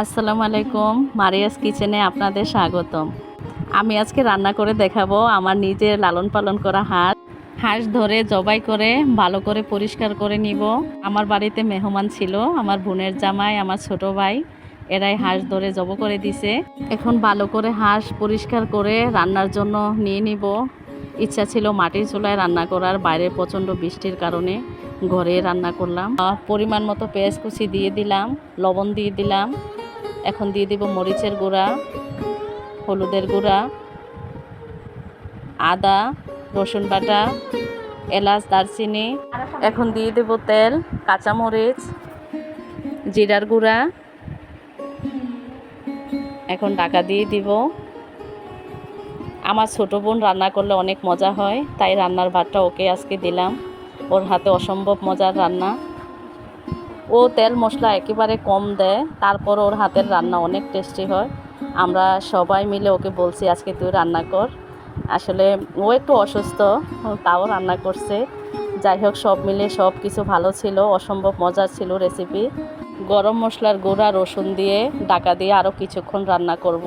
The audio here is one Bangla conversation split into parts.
আসসালামু আলাইকুম, মারিয়াস কিচেনে আপনাদের স্বাগতম। আমি আজকে রান্না করে দেখাবো আমার নিজের লালন পালন করা হাঁস ধরে জবাই করে ভালো করে পরিষ্কার করে নিব। আমার বাড়িতে মেহমান ছিল, আমার বোনের জামাই, আমার ছোট ভাই, এরাই হাঁস ধরে জব করে দিছে। এখন ভালো করে হাঁস পরিষ্কার করে রান্নার জন্য নিয়ে নিব। ইচ্ছা ছিল মাটির চুলায় রান্না করার, বাইরে প্রচণ্ড বৃষ্টির কারণে ঘরে রান্না করলাম। পরিমাণ মতো পেঁয়াজ কুচি দিয়ে দিলাম, লবণ দিয়ে দিলাম। এখন দিয়ে দিব মরিচের গুঁড়া, হলুদের গুঁড়া, আদা রসুন বাটা, এলাচ, দারচিনি। এখন দিয়ে দেব তেল, কাঁচামরিচ, জিরার গুঁড়া। এখন ঢাকা দিয়ে দিব। আমার ছোট বোন রান্না করলে অনেক মজা হয়, তাই রান্নার ভাতটা ওকে আজকে দিলাম। ওর হাতে অসম্ভব মজার রান্না। ও তেল মশলা একেবারে কম দেয়, তারপর ওর হাতের রান্না অনেক টেস্টি হয়। আমরা সবাই মিলে ওকে বলছি আজকে তুই রান্না কর। আসলে ও একটু অসুস্থ, তাও রান্না করছে। যাই হোক, সব মিলে সব কিছু ভালো ছিল, অসম্ভব মজার ছিল রেসিপি। গরম মশলার গুঁড়া, রসুন দিয়ে ঢাকা দিয়ে আরও কিছুক্ষণ রান্না করব।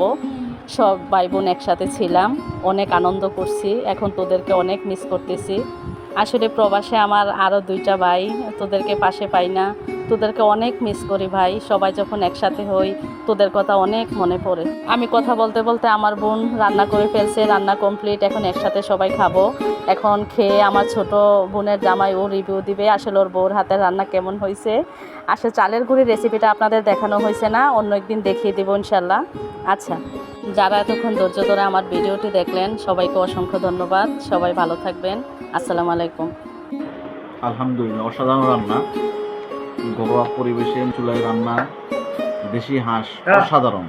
সব ভাই বোন একসাথে ছিলাম, অনেক আনন্দ করছি। এখন তোদেরকে অনেক মিস করতেছি। আসলে প্রবাসে আমার আরও 2টা ভাই, তোদেরকে পাশে পাই না। তোদেরকে অনেক মিস করি ভাই। সবাই যখন একসাথে হই তোদের কথা অনেক মনে পড়ে। আমি কথা বলতে বলতে আমার বোন রান্না করে ফেলছে, রান্না কমপ্লিট। এখন একসাথে সবাই খাবো। এখন খেয়ে আমার ছোট বোনের জামাই ও রিভিউ দিবে আসলে ওর বউর হাতের রান্না কেমন হয়েছে। আসলে চালের গুঁড়ির রেসিপিটা আপনাদের দেখানো হয়েছে না, অন্য একদিন দেখিয়ে দেবো ইনশাল্লাহ। আচ্ছা, যারা এতক্ষণ ধৈর্য ধরে আমার ভিডিওটি দেখলেন সবাইকে অসংখ্য ধন্যবাদ। সবাই ভালো থাকবেন। আসসালামু আলাইকুম। আলহামদুলিল্লাহ, অসাধারণ রান্না। ঘরোয়া পরিবেশে চুলায় রান্না, দেশি হাঁস, অসাধারণ।